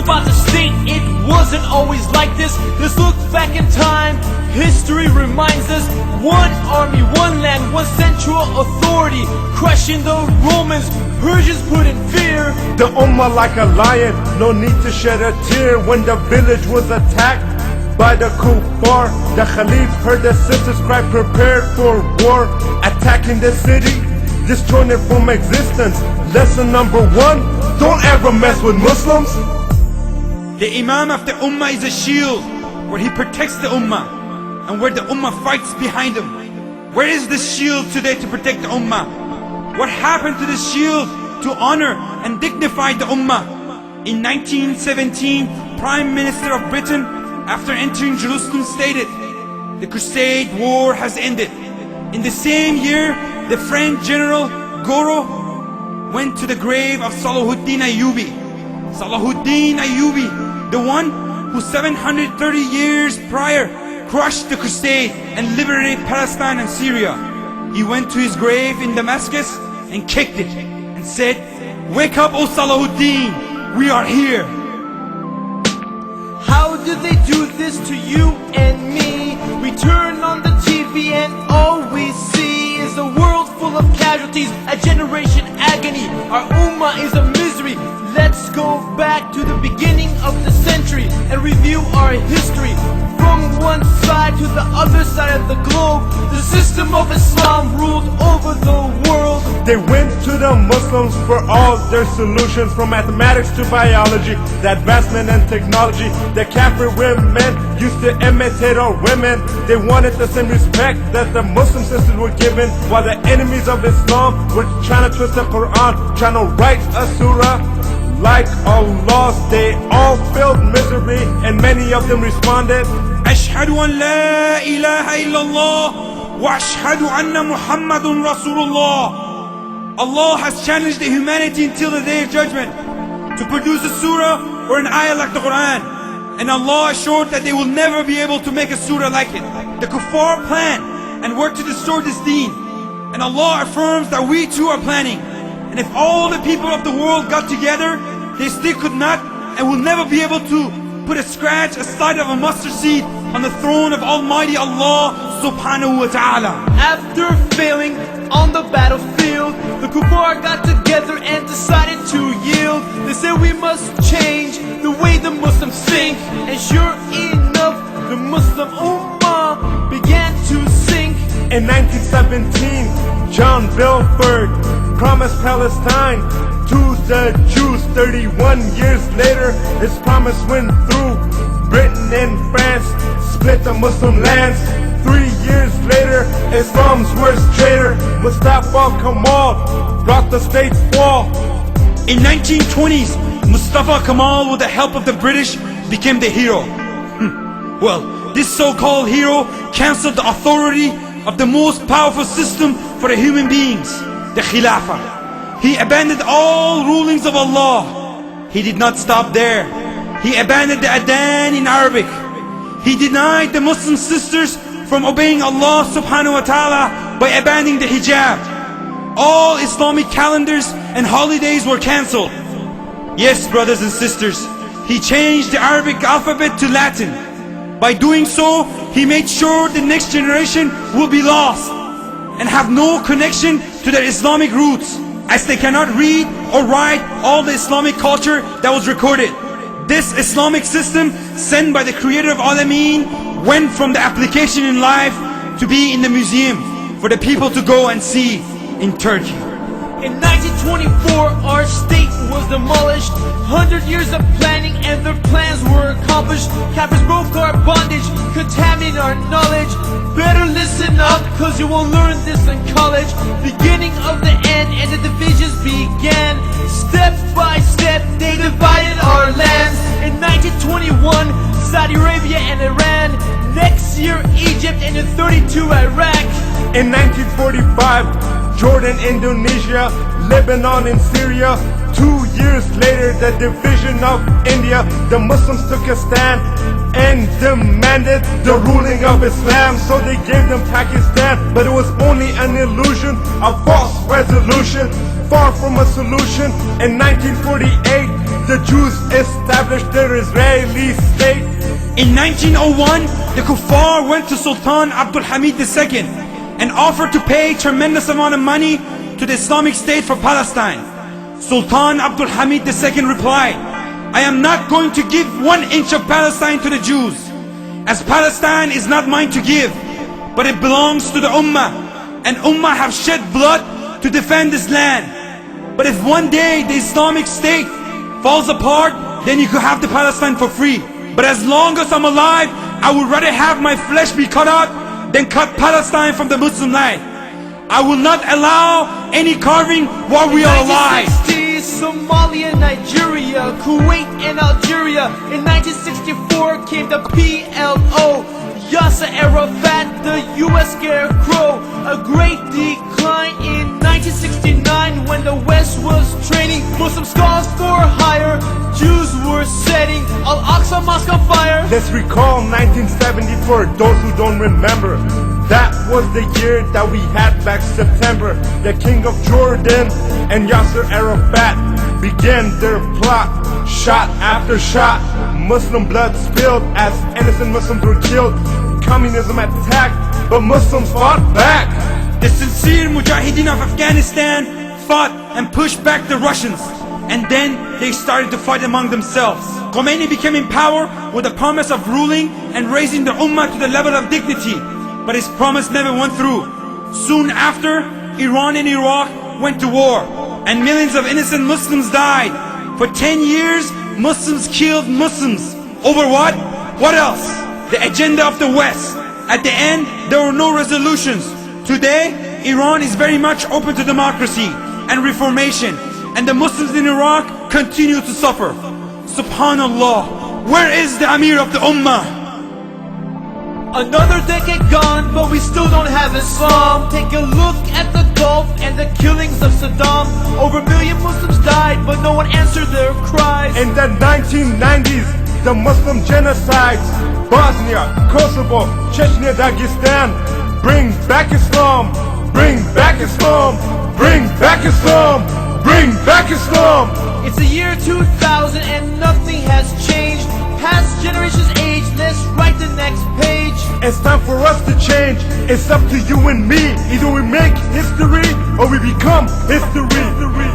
about to state it wasn't always like this. Let's look back in time. History reminds us, one army, one land, one central authority, crushing the Romans, Persians put in fear. The Ummah like a lion, no need to shed a tear. When the village was attacked by the kuffar, the Khalif heard the sisters cry, prepared for war. Attacking the city, destroying it from existence. Lesson number one, don't ever mess with Muslims. The Imam of the Ummah is a shield, where he protects the Ummah, and where the Ummah fights behind him. Where is this shield today to protect the Ummah? What happened to this shield to honor and dignify the Ummah? In 1917, Prime Minister of Britain, after entering Jerusalem, stated, "The Crusade War has ended." In the same year, the French General Gouraud went to the grave of Salahuddin Ayyubi. Salahuddin Ayyubi, the one who 730 years prior crushed the Crusade and liberated Palestine and Syria. He went to his grave in Damascus and kicked it and said, "Wake up, O Salahuddin, we are here." How do they do this to you and me? We turn on the TV and all we see is a world full of casualties, a generation agony. Our ummah is a misery. Let's go back to the beginning of the century and review our history. From one side to the other side of the globe, the system of Islam ruled over the world. They went to the Muslims for all their solutions, from mathematics to biology, the advancement and technology. The Kafir women used to imitate our women. They wanted the same respect that the Muslim sisters were given, while the enemies of Islam were trying to twist the Quran, trying to write a surah like Allah's. They all felt misery, and many of them responded, "Ashhadu an la ilaha illallah wa ashhadu anna Muhammadun Rasulullah." Allah has challenged the humanity until the day of judgment to produce a surah or an ayah like the Quran. And Allah assured that they will never be able to make a surah like it. The kuffar plan and work to destroy this deen. And Allah affirms that we too are planning. And if all the people of the world got together, they still could not and will never be able to put a scratch, a slight of a mustard seed on the throne of Almighty Allah subhanahu wa ta'ala. After failing on the battlefield, the kuffar got together and decided to yield. They said we must change the way the Muslims think. And sure enough, the Muslim ummah began to sink. In 1917, John Belford promised Palestine to the Jews. 31 years later, his promise went through. Britain and France split the Muslim lands. 3 years later, Islam's worst traitor, Mustafa Kemal, brought the state's fall. In 1920s, Mustafa Kemal, with the help of the British, became the hero. Well, this so-called hero cancelled the authority of the most powerful system for the human beings, the Khilafah. He abandoned all rulings of Allah. He did not stop there. He abandoned the Adhan in Arabic. He denied the Muslim sisters from obeying Allah subhanahu wa ta'ala by abandoning the hijab. All Islamic calendars and holidays were cancelled. Yes, brothers and sisters, he changed the Arabic alphabet to Latin. By doing so, he made sure the next generation will be lost and have no connection to their Islamic roots, as they cannot read or write all the Islamic culture that was recorded. This Islamic system, sent by the creator of Alameen, went from the application in life to be in the museum for the people to go and see in Turkey. In 1924, our state was demolished. 100 years of planning and their plans were accomplished. Kafirs broke our bondage, contaminated our knowledge. Better listen up, cause you won't learn this in college. Beginning of the end and the divisions began. Step by step, they divided our lands. In 1921, Saudi Arabia and Iran. Next year, Egypt, and in 32, Iraq. In 1945, Jordan, Indonesia, Lebanon and Syria. 2 years later, the division of India, the Muslims took a stand and demanded the ruling of Islam. So they gave them Pakistan, but it was only an illusion, a false resolution, far from a solution. In 1948, the Jews established their Israeli state. In 1901, the Kuffar went to Sultan Abdul Hamid II and offered to pay tremendous amount of money to the Islamic State for Palestine. Sultan Abdul Hamid II replied, "I am not going to give 1 inch of Palestine to the Jews, as Palestine is not mine to give, but it belongs to the Ummah, and Ummah have shed blood to defend this land. But if one day the Islamic State falls apart, then you could have the Palestine for free. But as long as I'm alive, I would rather have my flesh be cut out than cut Palestine from the Muslim land. I will not allow any carving while we are alive." 1960s, Somalia, Nigeria, Kuwait and Algeria. In 1964 came the PLO, Yasser Arafat, the US scarecrow. A great decline in 1969 when the West was training Muslim scholars for hire. Jews were setting Al-Aqsa Mosque on fire. Let's recall 1970 for those who don't remember. That was the year that we had back September. The King of Jordan and Yasser Arafat began their plot. Shot after shot, Muslim blood spilled as innocent Muslims were killed. Communism attacked, but Muslims fought back. The sincere Mujahideen of Afghanistan fought and pushed back the Russians, and then they started to fight among themselves. Khomeini became in power with the promise of ruling and raising the Ummah to the level of dignity, but his promise never went through. Soon after, Iran and Iraq went to war, and millions of innocent Muslims died. For 10 years, Muslims killed Muslims. Over what? What else? The agenda of the West. At the end, there were no resolutions. Today, Iran is very much open to democracy and reformation, and the Muslims in Iraq continue to suffer. Subhanallah, where is the Amir of the Ummah? Another decade gone, but we still don't have Islam. Take a look at the Gulf and the killings of Saddam. Over 1 million Muslims died, but no one answered their cries. In the 1990s, the Muslim genocides, Bosnia, Kosovo, Chechnya, Dagestan. Bring back Islam, bring back Islam, bring back Islam, bring back Islam. It's the year 2000 and nothing has changed. Past generations age, let's write the next page. It's time for us to change. It's up to you and me. Either we make history or we become history.